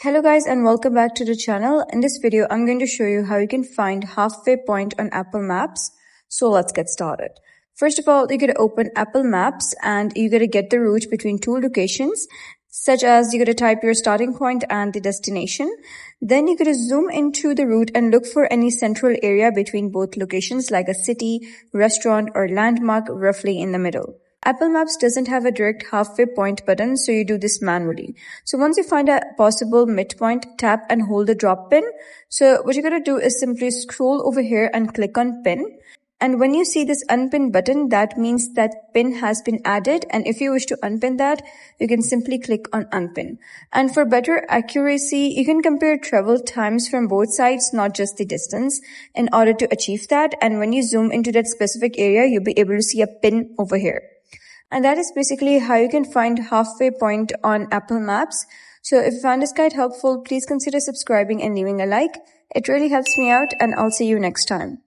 Hello guys and welcome back to the channel. In this video, I'm going to show you how you can find halfway point on Apple Maps. So let's get started. First of all, you're going to open Apple Maps and you're going to get the route between two locations, such as you're going to type your starting point and the destination. Then you're going to zoom into the route and look for any central area between both locations like a city, restaurant, or landmark roughly in the middle. Apple Maps doesn't have a direct halfway point button, so you do this manually. So once you find a possible midpoint, tap and hold the drop pin. So what you're going to do is simply scroll over here and click on pin. And when you see this unpin button, that means that pin has been added. And if you wish to unpin that, you can simply click on unpin. And for better accuracy, you can compare travel times from both sides, not just the distance, in order to achieve that. And when you zoom into that specific area, you'll be able to see a pin over here. And that is basically how you can find halfway point on Apple Maps. So if you found this guide helpful, please consider subscribing and leaving a like. It really helps me out, and I'll see you next time.